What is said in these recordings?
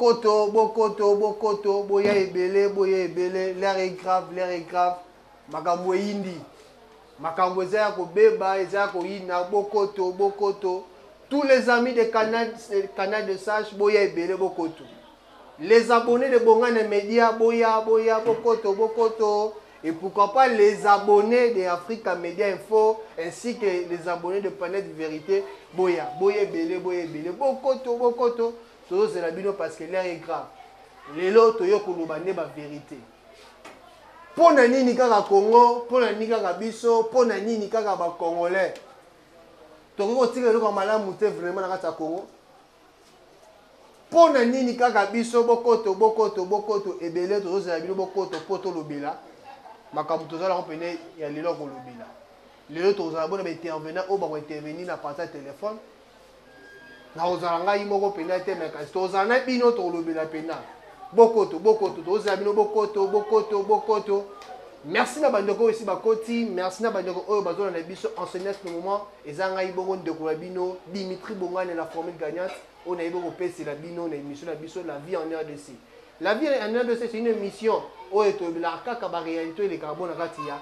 Bokoto, bokoto, bokoto, boya ebele, boya ebele, l'air est grave, l'air est grave. Makambo indi. Makambo ezaya ko beba, ezaya ko ina, bokoto, bokoto. Tous les amis de Canal de Sage, boya ebele, bokoto. Les abonnés de Bongane Media, boya, boya, bokoto, bokoto. Et pourquoi pas les abonnés de Africa Media Info, ainsi que les abonnés de Planète Vérité, boya, boya ebele, bokoto, bokoto. Tout c'est la bino parce que l'air est grave. Les lots, toyo kolobane ba vérité. Pona nini kaka Congo, pona nini kaka biso, pona nini kaka ba Congolais. Toko tike lo kamala muté vraiment na kata Congo. Pona nini kaka biso bokoto, bokoto, bokoto ebele to c'est la bino bokoto poto lobela. Makambo to zala kompene ya lelo ko lobela. Lelo to zala bona ba intervenant o ba intervenir na partage téléphone. Na ozalanga imoko pena te mais kasi tozana bino to lobela pena bokoto bokoto tozala bino bokoto bokoto bokoto. Merci na bandeko aussi bakoti, merci na bandeko oyo bazona na biso enseigner ce moment ezanga ibongo ndeko la bino Dimitri Bongane la formule gagnante on a ibongo pesi la bino na émission la biso la vie en RDC. La vie en RDC c'est une émission oyo to la kaka ba réalité les carbone kati ya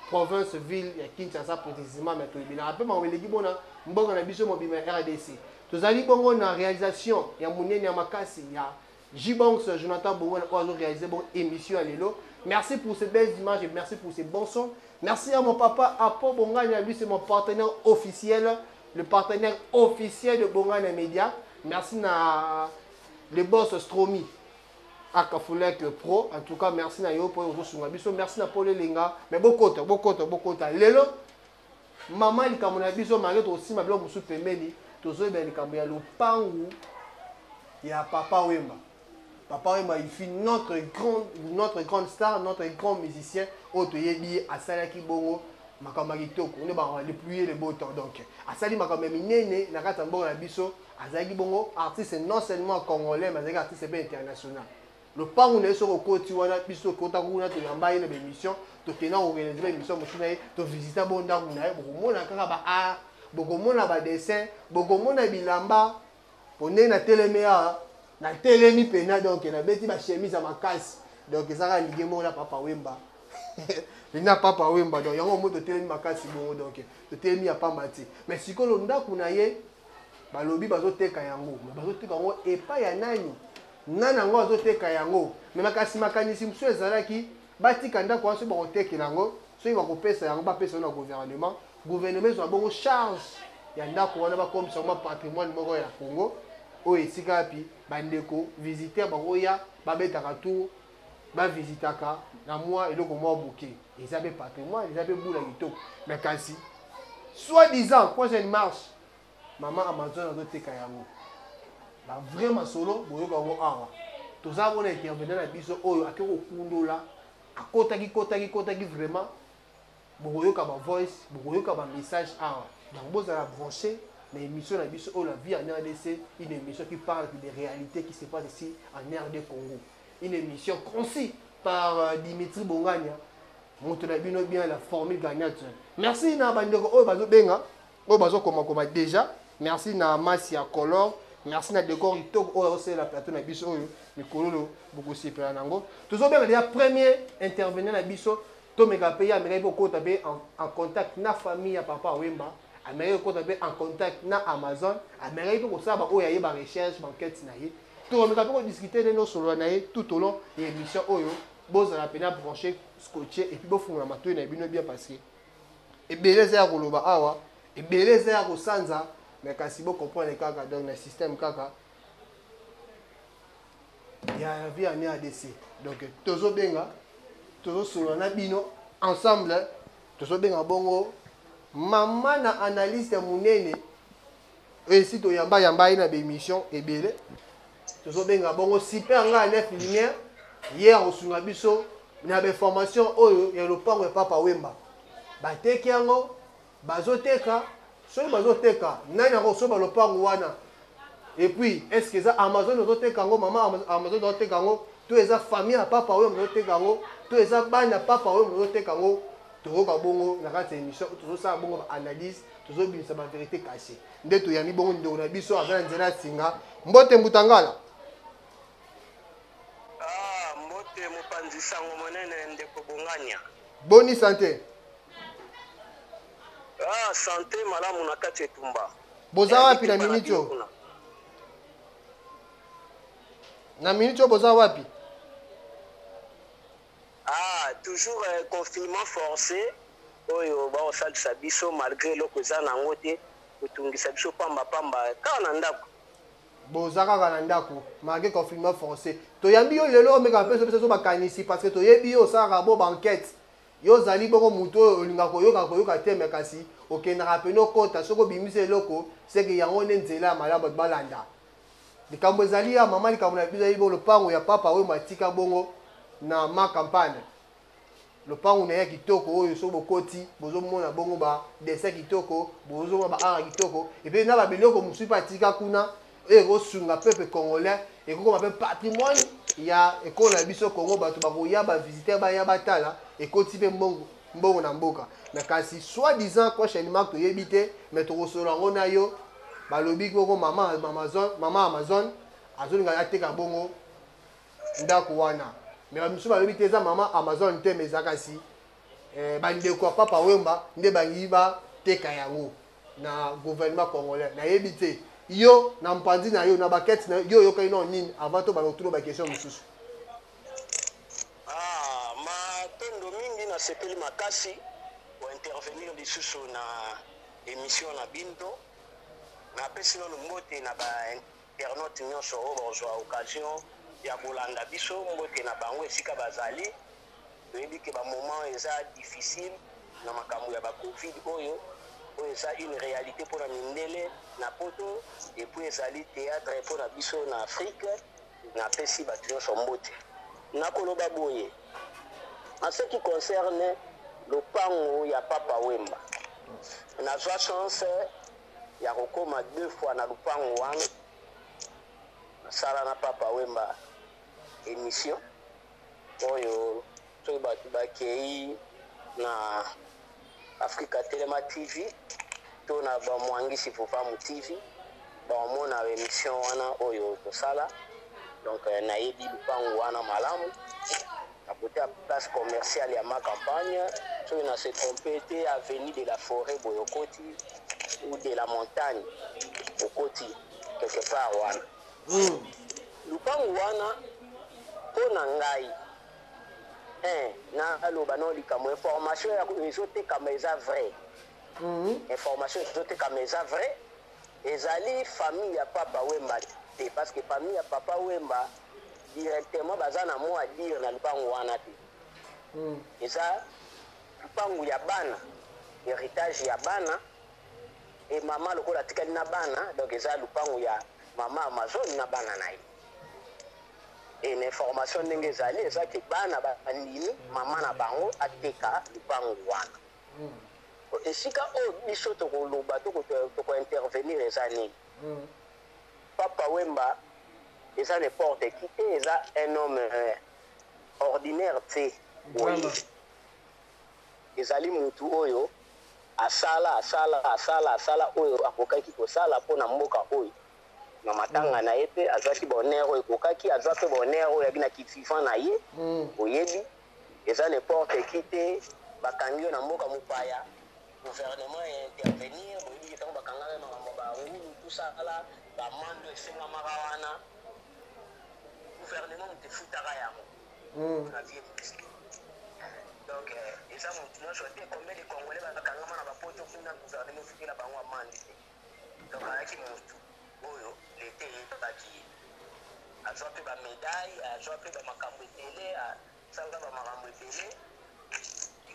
province ville ya Kinshasa précisément mais to bina rappel ma weleki bona mbongo na biso mobima RDC. Tozali bongo na réalisation ya munene ya makasi ya J-Banks Jonathan Bongane qui a réalisé bon émission à l'élo. Merci pour ces belles images et merci pour ces bons sons. Merci à mon papa Apo Bongane, lui c'est mon partenaire officiel, le partenaire officiel de Bongane Media. Merci à le boss Stromi Akafulek Pro. En tout cas, merci à yo pour vous. Merci à Paul Lenga. Mais bokoto. Lelo maman il comme na biso malgré aussi ma blog musu pemeli. Tozo ben kambo ya lopangu ya Papa Wemba. Papa Wemba il fut notre grande star, notre grand musicien otoyebi asalaki bongo makambo kitoko. On va déployer le beau temps donc. Asali makambo minene na kata mbongo na biso azaki bongo artiste non seulement congolais mais azaki artiste bien international. Le pangu na so kokoti wana biso kota kuna to yamba ina émission to kena organiser émission mochina to visiter bonda kuna bokomona kaka ba art bokomona ba dessin bokomona bilamba pone na telemea na telemi pena donc na beti ba chemise à makasi donc ezaka ligue mo na Papa Wemba lina Papa Wemba donc yango moto telemi makasi bongo donc to telemi ya pambati mais sikolo ndako na ye balobi bazoteka yango bazoteka yango epa ya nani nana ngo azoteka yango mais makasi makanisi mso ezalaki batika ndako wanso bakotekela yango soki bakopesa yango bapesa na gouvernement so bongo charge ya ndako wana bakomisa ma patrimoine moko ya Congo oyo esika api bandeko visiteur bakoya babetaka tour bavisitaka na mwa eloko mwa boke eza be patrimoine eza be bula kitoko mais kasi soi-disant prochaine marche maman Amazon azoteka yango ba vraiment solo boyoka ngo awa toza bona intervenir na biso oyo akeko kundola akotaki vraiment boyoka ba voice boyoka ba message awa donc bozala branché na émission na biso oyo la vie en RDC, une émission qui parle des réalités qui se passent ici en RD Congo, une émission conçue par Dimitri Bongane moto na bino bien la formule gagnante. Merci na bandeko oyo bazo benga oyo bazo koma déjà. Merci na Masia Color. Merci na décor itoko oyo c'est la plateau na biso oyo mikolo beaucoup sipela nango. Toujours bien déjà premier intervenant na biso to mega pays américain beaucoup taper en contact na famille ya Papa Wemba. Américain beaucoup taper en contact na Amazon. Américain beaucoup ça ba oyo ya ba recherche banquette na ye. To mega beaucoup discuter de nos solo na ye tout au long de l'émission oyo. Boza la peine branché scotché et puis bo funga matoyi na bino bien passé. Et beleza ya koloba awa et beleza ya kosanza. Mais quand si vous comprenez kaka donc le système kaka il y a vie en RDC donc tozo benga tozo solo na bino ensemble tozo benga bongo maman na analyste munene et si to yamba ina be émission ebele tozo benga bongo super nga 9 lumière hier au sunga biso na be formation oyo ya lopango ya Papa Wemba bateki yango bazoteka soki bazoteka nani akosoba lopango wana et puis est-ce que ça Amazon ozoteka yango maman Amazon ozoteka yango to eza famille ya Papa Wemba ozoteka yango to eza bana Papa Wemba ozoteka yango tokoka bongo na kati ya émission tozosala bongo ba analyse tozobimisa ba vérité cachée nde toyambi bongo ndeko na biso aza na nzela singa mbote mbutangala te mopanzi sango monene ndeko bonganya. Boni santé. Ah, santé malamu na kati etumba. Boza wapi na minito? Na minito boza wapi? Ah, toujours confinement forcé. Oyo ba osalisa biso malgré loko eza nango te kotungisa biso pamba kaka na ndako. Boza kaka na ndako malgré confinement forcé. Toyambi yo lelo omeka mpe so bakanisi parce que toyebi yo osala bo banquette. Yo zali boko muto olinga koyoka te me kasi okendaka pene okota soko obimisi eloko seke yango nde nzela ya malamu bato balanda. Likambo ezali ya mama likambo na biso ezali lopango ya papa oyo matika bongo na ma campagne. Lopango na ya kitoko oyo so bokoti bozomona bongo ba dessin kitoko bozomona ba art kitoko et puis na ba biloko mosusu pa tika kuna ekosunga peuple congolais ekokoma mpe patrimoine ya ekolo na biso Congo bato bakoya bavisiteur baya batala ekoti mpe mbongo na mboka mais kasi soi-disant prochainement toyebi te mais tokosola yango na yo balobi koko mama Amazon azolinga ateka bongo ndako wana mais bamisu balobi te eza mama Amazon te mais eza kasi bandeko ya papa Wemba nde bangi bateka yango na gouvernement congolais nayebi te yo na mpanzi na yo na bakete na yo yokai no nini avant to balotuna ba question mosusu. Ah, ma tondo mingi na sepeli makasi pour intervenir lisusu na émission na bindo na pesi no mbote na ba internaute nyonso oyo bozwa occasion ya kolanda biso mbote na bango esika bazali toyebi ke ba moment eza difficile na makambo ya ba covid oyo eza une réalité pour la mindele na poto et puis ezali théâtre pour la biso na Afrique na pesi bato nyonso mbote nakoloba boye en ce qui concerne lopango ya papa Wemba nazwa chance ya kokoma 2 fois na lopango wana nasala na papa Wemba émission oyo soki bato bakei na Africa Telema TV to na ba mwangisi Fufamu TV ba mona émission wana oyo tosala donc nayebi lupango wana malamu à côté à place commerciale ya ma campagne soki na se tromper te avenue de la Forêt Boyokoti ou de la Montagne Okoti quelque part wana lupango wana pona ngai na aloba no likambo information ya ezotekama eza vrai information ezotekama eza vrai ezali famille ya papa Wemba te parce que famille ya papa Wemba directement baza na mot à dire na lupango wana te eza lupango ya bana héritage ya bana et mama lokola tikali na bana donc eza lupango ya mama Amazon na bana na ye et l'information ndenge ezali eza ke bana bandimi mama na bango ateka lupango wana esika oyo biso tokoloba tokointervenir eza nini papa Wemba eza n'importe qui te eza un homme ordinaire te ezali mutu oyo asala oyo akokaki kosala mpona mboka oyo na matanga na ye pe azwaki bonheur oyo ekokaki azwa pe bonheur oyo abi na kivivant na ye oyebi eza n'importe qui te bakangi yo na mboka mopaya gouvernement intervenir boyebi ntango bakangaka makambo bangulu tosala bamando esengamaka wana gouvernement moto efutaka yango na vie mosusu donc eza motu nyonso te combien de congolais bakangama na bapoto kuna gouvernement efutela bango amande te donc ayaki motu oyo lete eyebaki azwa mpe bamédaille azwa mpe bamakambo ebele asala bamakambo ebele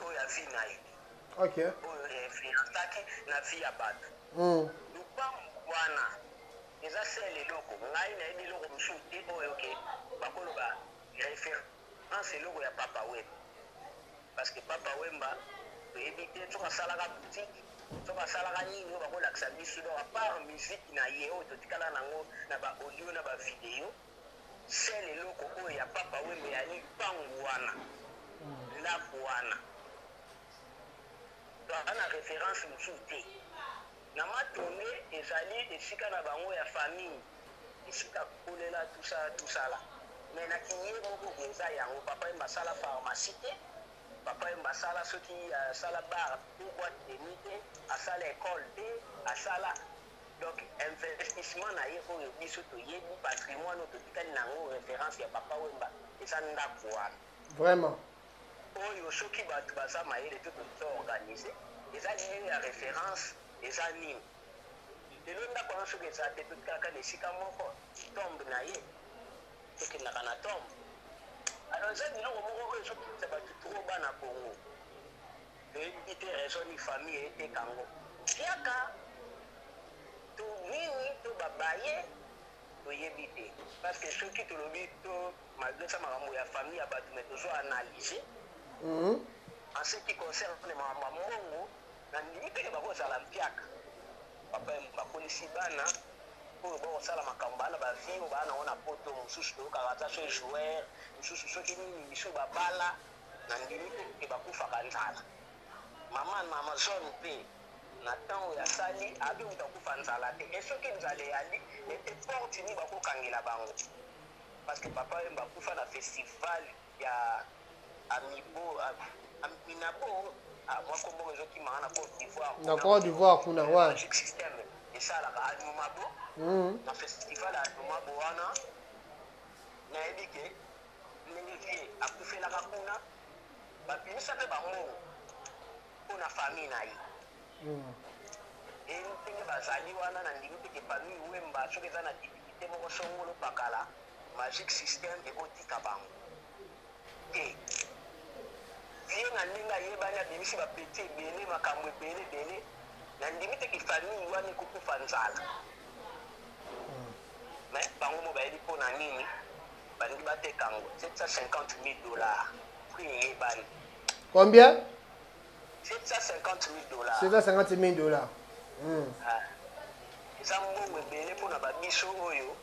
oyo avi na ye oyo influenceaki na vie ya bato lupango wana eza sele eloko ngai nayebi eloko mosusu te oyo ke bakoloba référence eloko ya papa Wemba parce que papa Wemba toyebi te soki asalaka boutique soki asalaka nini oyo bakolakisa biso donc apart musique na ye oyo totikala nango na baaudio na bavideo sele eloko oyo ya papa Wemba ya lupango wana ndako wana ana référence mosusu te na matonge ezali esika na bango ya famille esika kolela tusala mais na kiye moko eza yango papa mbasala pharmacie te papa mbasala soki asala bar ou boîte de nuit te asala école te asala donc investissement na ye oyo biso toyebi patrimoine oyo totikali nango référence ya papa wemba eza ndako wana vraiment oyo soki bato baza mayele to toorganize eza lieu ya référence eza nini lelo ndako wana soki eza te totikaka na esika moko tombe na ye tokendaka na tombe alors eza biloko moko oyo sokisa bato tro bana bongo toyebi te raison ni famille etekango tiaka to nini to babaye toyebi te parce que soki tolobi to malgré ça makambo ya famille ya bato me tozo analyse en ce qui concerne makambo ya mbongo na ndimi mpe bakozala mpiaka papa bakolisi bana oyo bakosala makambo bana bavie o bana ona poto mosusu toyokaka ata so joueur mosusu soki nini misu babala na ndimi mpe bakufaka nzala mama na amazon mpe na ntango ya sali abi moto akufa nzala te e soki nzala eyali ete porte nini bakokangela bango parce que papa oyo bakufa na festival ya Aminabo mwa kombo ezokimaka na Côte d'Ivoire na Côte d'Ivoire kuna wa magic system esalaka Aminabo na festival ya Aminabo wana nayebi ke ndenge vie akufelaka kuna bapimisa mpe bango mpona famille na ye ndenge bazali wana na ndimi mpe ke famille wemba soki eza na difficulté moko songolo pakala magic system ekotika bango te vie na ndenge ayebani abimisi bapeti ebele makambo ebele na ndimi te ke famille wana ekokufa nzala mais bango mo bayeli mpo na nini balingi batekango $750,000 prix eyebani combien $750,000 $750,000 eza mbongo ebele mpona babiso oyo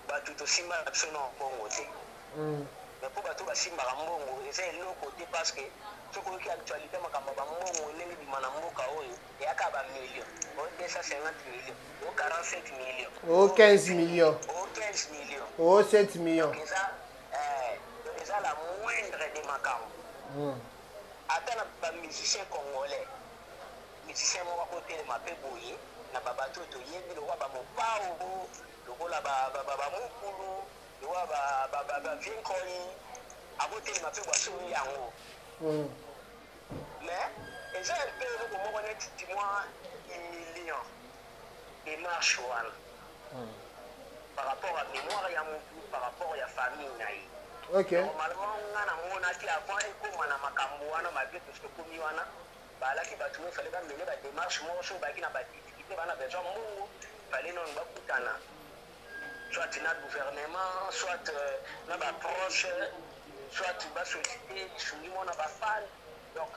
bato tosimbaka biso na mbongo te mais mpo bato basimbaka mbongo eza eloko te parce que soki oyoki actualité makambo bambongo ndenge bima na mboka oyo eyaka bamillion o 250 millions o 47 millions o 15 millions o 15 millions o 7 millions eza la moindre de makambo ata na bamusicien congolais musicien moko akotelema mpe boye na babato oyo toyebi lokola bamopao lokola bamukulu lokola bavienkoi akotelema mpe bwasoyo yango mais eza mpe eloko moko neti mwa million démarche wana par rapport à mémoire ya motu par rapport ya famille na ye normalement nga namonaki avant ekoma na makambo wana malgré tout ce ekomi wana balaki bato oyo fale bamene badémarche moko soki balaki na badifficulté bana besoin mbongo fale nano bakutana soit na gouvernement soit na baproche soit basollicité lisungi mo na bafane donc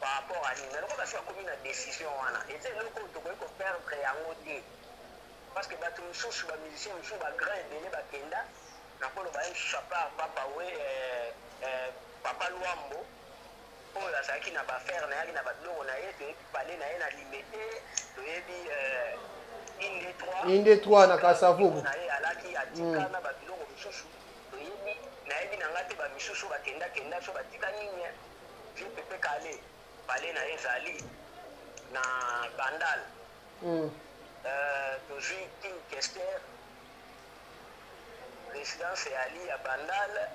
par rapport à nini eloko basi bakomi na décision wana eza eloko oyo tokoki koperdre yango te parce que bato mosusu bamusicien mosusu bagrain ebele bakenda na koloba ye mosusu apart papa we papa lwambo oyo azalaki na bafere na yaki na babiloko na ye toyebi pale na ye na limete toyebi inde 3 na kasavubu na ye alaki atika na babiloko mosusu toyebi nayebi na nga te bamisusu bakendakenda so batika nini vie pepe kale pale na ye ezali na bandal tozwi king kester résidence eyali ya bandal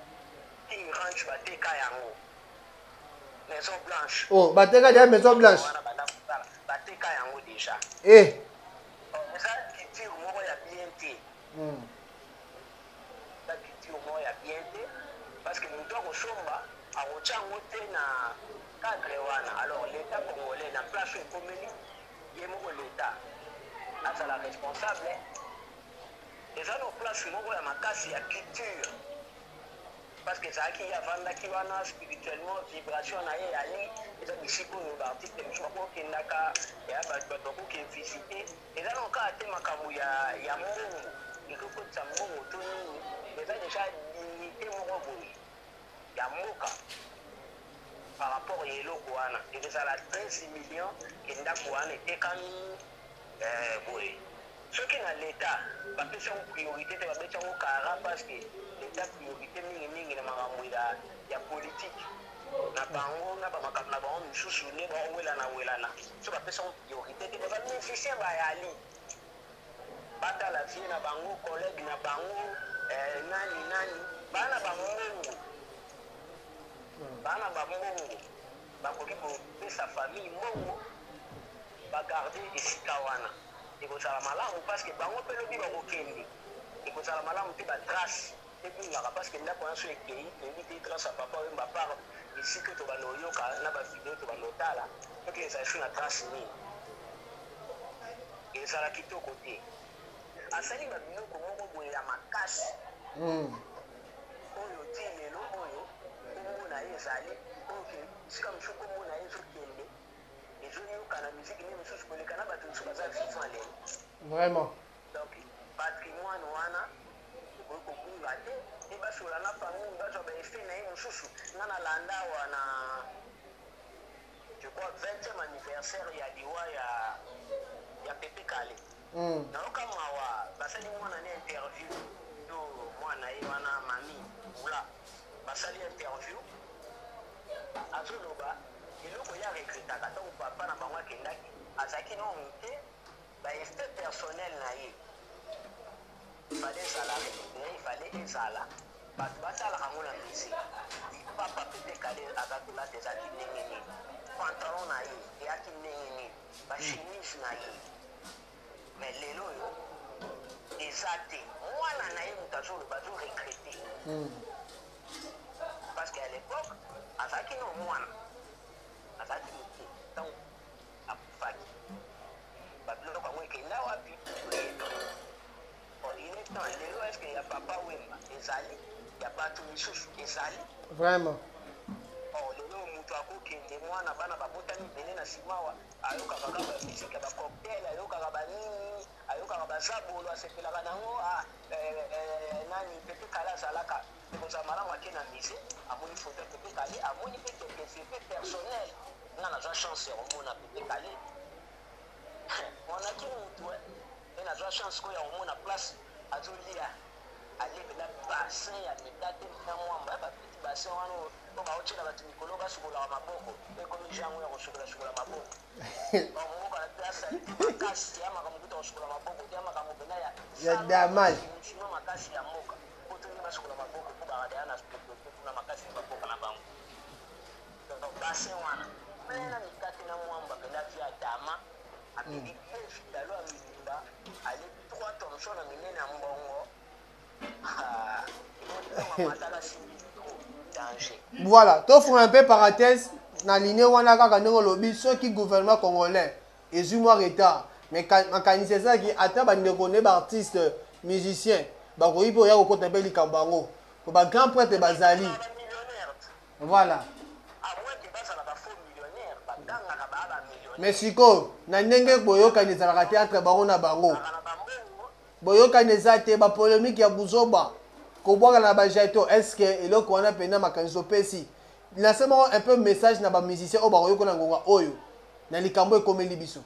king ranch bateka yango maison blanche bateka dia maison blanche bateka yango déjà eza culture moko ya bien te eza culture moko ya bien te parce que moto akosomba akotya yango te na cadre wana alors l'état congolais na place oyo ekomeli ye moko l'état azala responsable eza na place moko ya makasi ya culture parce que ezalaki ye avandaki wana spirituellement vibration na ye yali eza bisika oyo baartiste mosusu bakokendaka eya bato bakoki visite eza na okaka te makambo ya mbongo ekokotisa mbongo to nini eza deja dignité moko boye ya mboka par rapport ya eloko wana ekozala 13 millions ke ndako wana etekami boye soki na l'état bapesi yango priorité te babeti yango kara parce que l'état na bango na bamakambo na bango misusu nde baowelana so bapesa priorité te bamusicien bayali batala vie na bango collègue na bango nani bana bambongo bakoki kopesa famille mbongo bagarde esika wana ekozala malamu parce que bango mpe lobi bakokende ekozala malamu mpe batrace ebingaka parce que ndako wana so ekei toyebi te trace ya papa oyemba part esika tobanda oyoka na bavideo tobanda otala soki ezala so na trace nini ezala kitoko te asali babiloko moko boye ya makasi oyo ti lelo oyo kombo na ye ezali oyo sika mosusu kombo na ye ezokende ezoyoka na miziki nde mosusu koleka na bato mosusu baza vivant lelo vraiment donc patrimoine wana ekoki kokunga te e basola na famille bazwa baefe na ye mosusu nga na landa awa na je crois 20e anniversaire ya liwa ya pepe kale nayoka mawa basali mwana ne interview to mwana ye wana mami ula basali interview azoloba eloko ya regretaka ntango papa na bango akendaki azalaki no moke baeste personnel na ye ifale ezala ifale ezala bato basalaka ngo na misi papa pepe kale azatolata ezalaki ndenge nini pantalon na ye eyaki ndenge nini bachemise na ye mais lelo oyo eza te mwana na ye moto azoloba azoregrete parce qu'à l'époque azalaki no mwana azalaki moke ntango akufaki babiloko yango ekenda wapi oyebi il est temps lelo est ce que ya papa wemba ezali ya bato misusu ezali vraiment lelo moto akokende mwana bana babotani bene na simawa ayokaka kaka bamisike bacocktail ayokaka banini ayokaka bazabolo asepelaka nango nani pepe kale azalaka ekozala malamu ake na mise amoni foto ya pepe kale amoni mpe quelques effets personnel nga nazwa chance ya komona pepe kale monaki motu e nazwa chance koya komona place azolia alebela bassin ya mitate na mwamba bapeti bassin wana po baotyela bato mikolo basukolaka maboko ekomi jango ya kosukola maboko bamoko na place aliti makasi ya makambo kuta kosukola maboko te ya makambo pena ya damage sino makasi ya mboka po tongi basukola maboko po bakadaya na kuna makasi ya maboko na bango donc bassin wana pena mitate na mwamba pena via dama ameli dalo amilimba ale 3 tonso na minene ya mbongo voilà tofunga un peu parenthèse na ligne wana kaka ndenge olobi soki gouvernement congolais ezwi mwa retard mais makanisi ezalaki ata bandeko ne baartiste musicien bakoki mpe oya kokota mpe likambo yango po bagrand prêtre bazali voilà mais sikoyo na ndenge boyokani ezalaka te entre bango na bango boyokani eza te bapolémike ya buzoba kobwaka na bajeto estce eloko wana mpena makanisi opesi lance moko un peu message na bamusicien oyo bakoyoka na ngonga oyo na likambo ekomeli biso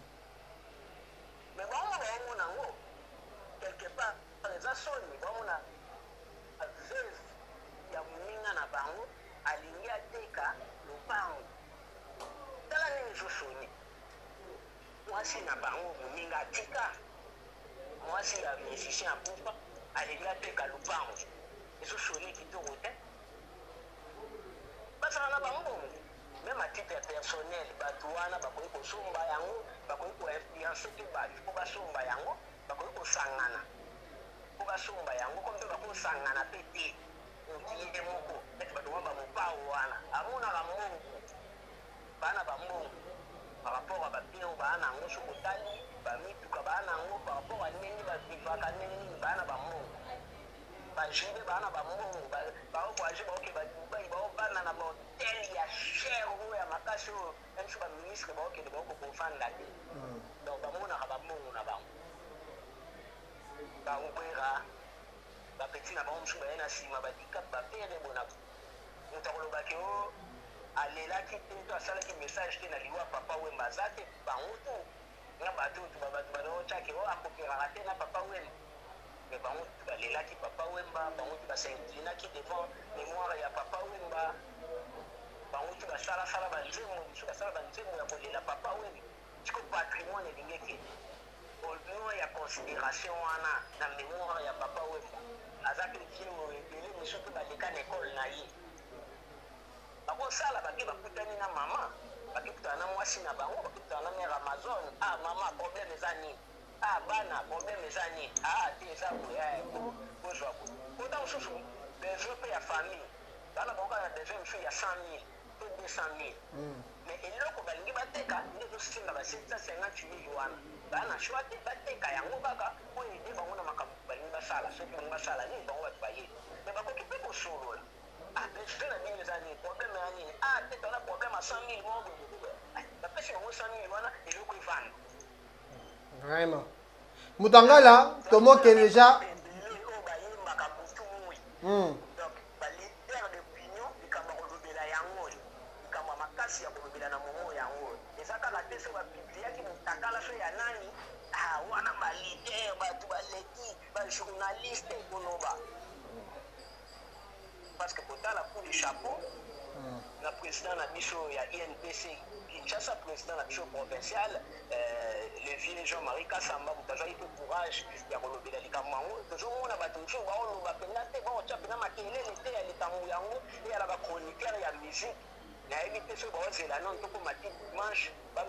mwasi na bango moninga atika mwasi ya musicien akufa alingi ateka lupango ezosoni kitoko te basala na bango meme atitre personnel bato wana bakoki kosomba yango bakoki koinfluence te bato mpo basomba yango bakoki kosangana mpo basomba yango ko mpe bakoki kosangana mpe te otiye moko ete bato mwa bamopao wana amonaka mbongo bana bambongo par rapport à babino bana ngo sokotali bamituka bana ngo par rapport à ndenge bavivaka ndenge nini bana bamongo bajibe bana bamongo baokoage baoke badubai baobana na bahotel ya cher oyo ya makasi oyo même so baministre baokende baoko kofanda te donc bamonaka bamongo na bango baobwera bapeti na bango mosusu baye na nsima badikap bapere bonako moto akolobaki o alelaki te to asalaki message te na liwa papa wemba aza te bango tu nga bato bato banaotyake o akoperaka te na papa wemba mais bango tu balelaki papa wemba bango tu basainclinaki devant mémoire ya papa wemba bango tu basala banzemo biso basala banzemo ya kolela papa webi tiko patrimoine elingi ono ya considération wana na mémoire ya papa webi azaki kimo ebele miso mpe baleka na ekole na ye bakosala bake bakutani na mama bakekutana na mwasi na bango bakekutana na mare amazon mama problème eza nini bana problème eza nini te eza boye kozwa boye kota mosusu besoin mpe ya famille bana bakoka na besoin mosusu ya 100 000 to 200 000 mais eloko balingi bateka nde tosenga ba 750 000 wana bana shwa te bateka yango kaka po ede bango na makambo balingi basala soki balingi basala nini bango bato bayebi mais bakoki mpe kosolola besoin na bino eza nini problème ya nini te tona problème ya 100 000 moko bapesi bango 100 000 wana eloko evanda vraiment Mutangala tomoke déjà donc baleader d'opinion likambo ya kolobela yango likambo ya makasi ya kolobela na momo yango eza kaka te so bapibliaki motakala so ya nani wana balider bato baleki bajournaliste koloba parce que kotala pour le chapeau na président na biso ya INPC Kinshasa, président de la provinciale, le vieux Jean-Marie Kassamba, vous avez eu courage, il y a eu des ligaments, toujours on a battu, on a battu, on a battu, on a battu, il y a la chroniqueur, il y a la musique. Il y a évité ce que vous avez là, non, tout comme dimanche, en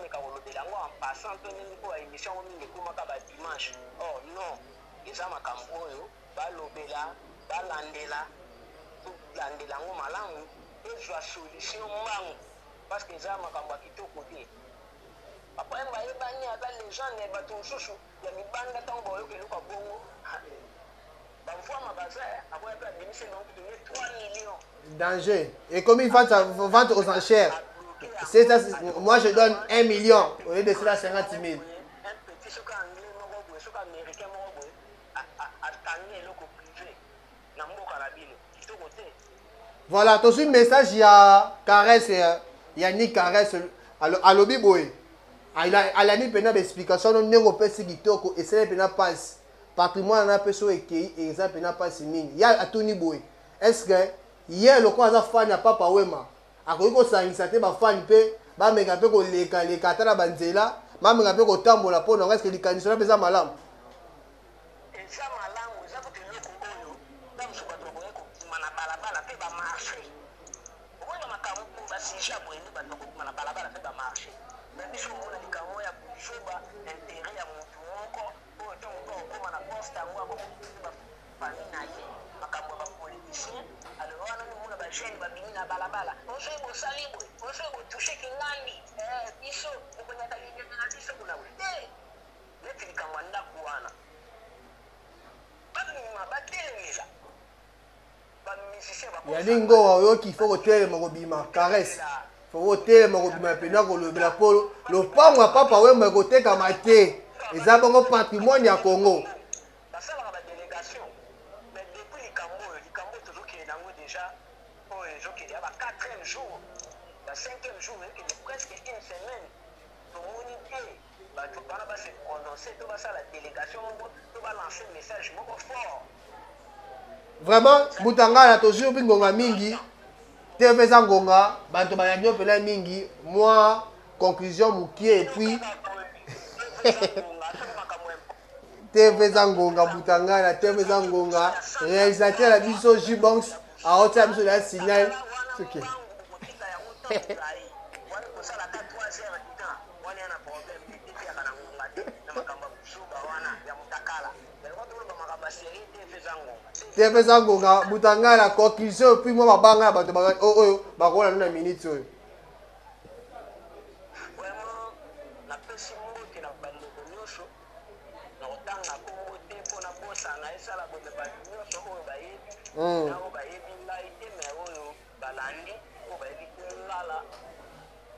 passant, on a une émission, on a une dimanche. Oh non, ils ont ma camboyo, balobela, balandela, tout landela, on malang, et je solution, parce que ça m'a kamwa kitoko te après bayebani aza légende bato mosusu ya mibanda ntango bayoka eloko ya bongo bamvwa magasin après pe abimise donc donné 3 millions danger et comme il vente aux enchères moi je donne 1 million au lieu de cela 50 000 un petit soka anglais moko boye soka américain moko boye atangi eloko privé na mboka na bino kitoko te voilà tozwi message ya caresse Yannick Caresse alobi boye alani pena explication no ndenge opesi kitoko esele pena passe patrimoine na peso ekei eza pena passe mingi ya atuni boye est-ce que ye loko aza fan ya papa wema akoki kosangisa te bafani mpe bamenga mpe koleka ata na banzela bamenga mpe kotambola mpo nanga eske likanisi na mpe eza malamu eza malamu eza kote eloko oyo damoso bato bakoki kokima na balabala mpe bamarshe okoyeba makambo basija boyeni bato bakokima na balabala mpe bamarche me biso omona likambo ya kozoba intere ya motu moko oyo to moto akokoma na poste yango akokoki bafami na ye makambo ya bapoliticien alors wana nomona bajeune babimi na balabala osoyi bosali boye osoyi botushe kingambi biso okonyata linyeme na biso kuna boye te neti likambo ya ndako wana babima batelemela yalingo oyoki fo kotelema kobima caresse fo kotelema kobima pena kolobela po lopango ya papa wema ekotekama te eza bongo patrimoine ya Congo basalaka badélégation mais depuis likambo tozokende yango déjà oyo ezokende ya ba 4e jour ya 5e jour ekende presque une semaine tomoni te bato bana base prononcer to basala délégation moko to balancer message moko fort vraiment Mutangala tozwi mpe ngonga mingi te mpe eza ngonga bato bayandi mpena mingi mwa conclusion mokie epuis te mpe eza ngonga Mutangala te mpe eza ngonga réalisateur na biso J-Box aotia biso na signal soki te mpe eza ngonga Mutangala conclusion epuis mwa babanga ya bato oyo bakola na minute oyo napesi mbote na bandeko nyonso na kotanga kongo te mpona bosana esala bote bato nyonso oyo bayebi na oyo bayebi ngai te me oyo balandi oyo bayebi kolala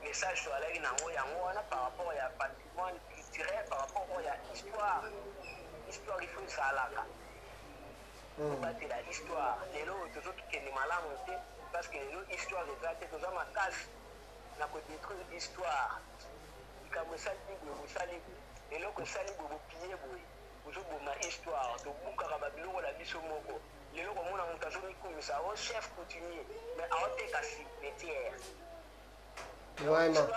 message toalaki nango yango wana par rapport ya patrimoine culturel par rapport ya histoire ifo esalaka obatela histoire lelo oyo tozokikende malamu te parce que lelo histoire eza te toza makasi na kodétruire histoire likambo esali boye bosali eloko esali boye bopie boye ozoboma histoire tobukaka babiloko na biso moko lelo komona moto azomikumisa o chef coutumier mais aoteka cimetière Vraiment.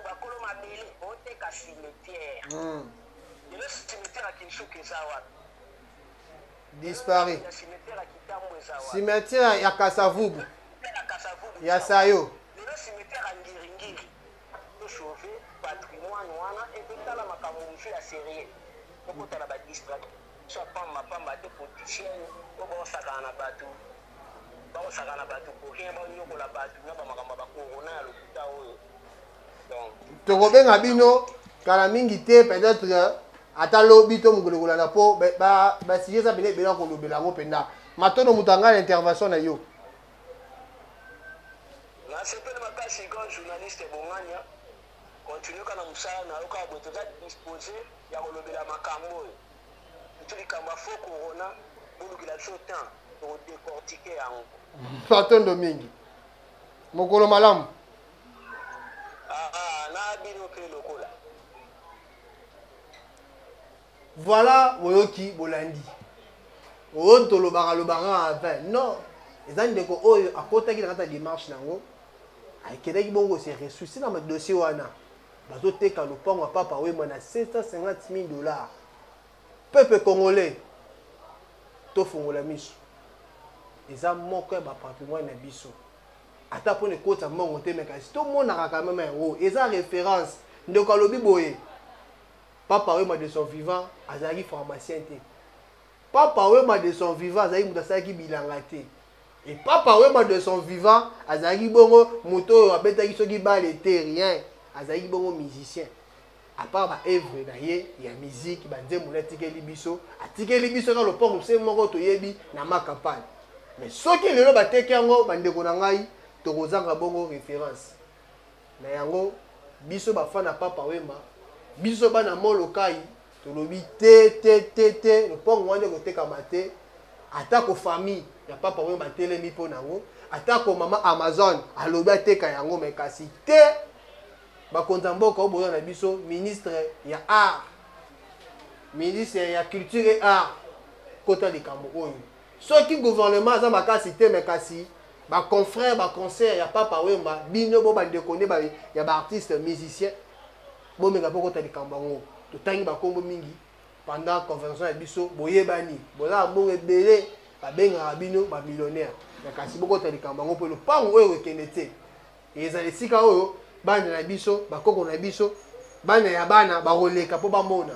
bakolo mabele oteka cimetière lelo cimetière akinsuki eza wapi disparu cimetière akitambo eza wapi cimetière ya Kasavubu ya ya Sayo lelo cimetière angiringiri tosauve patrimoine wana etotala makambo mosu ya serie okotala badistraction apambapamba te politicienne o baosakana na bato rien banyokola bato na bamakambo ya bakorona ya lokuta oyo donc tokobenga bino kala mingi te peut-être ata lobi to mokolo kolanda mpo basije eza pene ebela kolobela yango mpenza matono moto anga na intervention na yo nasepeli makasi grand journaliste bongania continue kana mosala na yo kaka boye toza dispose ya kolobela makambo oyo to likambo ya fo corona bolukila biso temps tokodecortike yango matondo mingi mokolo malamu na bino mpe lokola voilà boyoki bolandi oyo tolobaka enfin non eza ndeko oyo akotaki na kati ya démarche nango akendaki bongo se ressourci na madossier wana bazoteka lopango ya papa wema na 750 000 $. Peuple congolais tofongola miso eza moko ya bapatrimoine na biso ata mpona ekota mbongo te mekasi tomonaka quand même yango eza référence ndeko alobi boye papa wema de son vivant azalaki pharmacien te papa wema de son vivant azalaki moto asalaki bilanga te et papa wema de son vivant azalaki bongo moto oyo abetaki soki bale te rien azalaki bongo musicien à part baevre na ye ya musique banzembo na atikeli biso ka lopango se moko toyebi na makampagne mais soki lelo bateki yango bandeko na ngai tokozanga bongo référence na yango biso bafana papa wema biso bana molokai tolobi te lopango wana ekotekama te atako famille ya papa wema batelemi mpo nango atako mama Amazon alobi ateka yango me kasi te bakonza mboka oboya na biso ministre ya art ministre ya culture et art kota likambo oyo soki gouvernement aza makasi te me kasi baconfrère baconcert ya papa wemba bino bo bandeko ne ya baartiste musicien bomenga mpo kota likambo yango totangi bakombo mingi pendant convention ya biso boyebani bozala bongo ebele babengaka bino bamillionnaire me kasi bokota likambo yango mpo lopango oyo ekende te ezala esika oyo bana na biso bakoko na biso bana ya bana bakoleka mpo bamona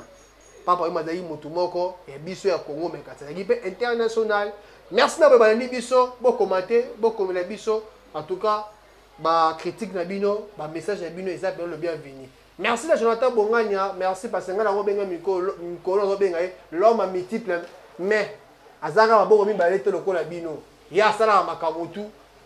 papa oyo azali motu moko ya biso ya Congo me kasi azalaki mpe international. Merci na boye balandi biso bokomate bokomela biso en tout cas bacritique na bino bamessage na bino eza pena le bienvenu. Merci na Jonathan Bongania, merci parce que nga nango benga mikolo ozobenga ye l'homme à multiple mais azaka maboko mibale te lokola bino ye asalaka makambo tu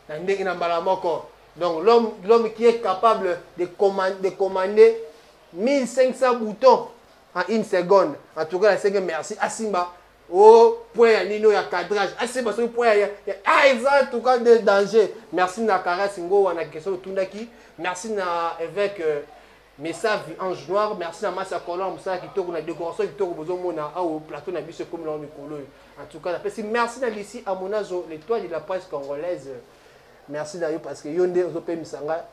na ndenge na mbala moko. Donc l'homme qui est capable de commander 1500 boutons en une seconde. En tout cas, c'est que merci. Asimba, oh, point nino ya cadrage. Asimba, c'est point ya en tout cas de danger. Merci na caresse ngo wana question tundaki. Merci na avec message ange noir. Merci na massa colon moussa qui toko na décoration qui toko bozo mona au plateau na biso comme la mikolo. En tout cas, merci na ici à Monazo, l'étoile de la presse congolaise. Merci d'ailleurs parce que yonde ozope misanga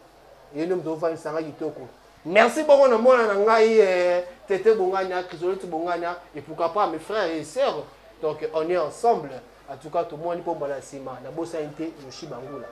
yonde mzofa misanga kitoko. Merci beaucoup na mona na ngai Tete Bongania, Chrisolite Bongania et pourquoi pas mes frères et sœurs. Donc on est ensemble. En tout cas tout le monde pour balasima na bosa inte Yoshi Bangula.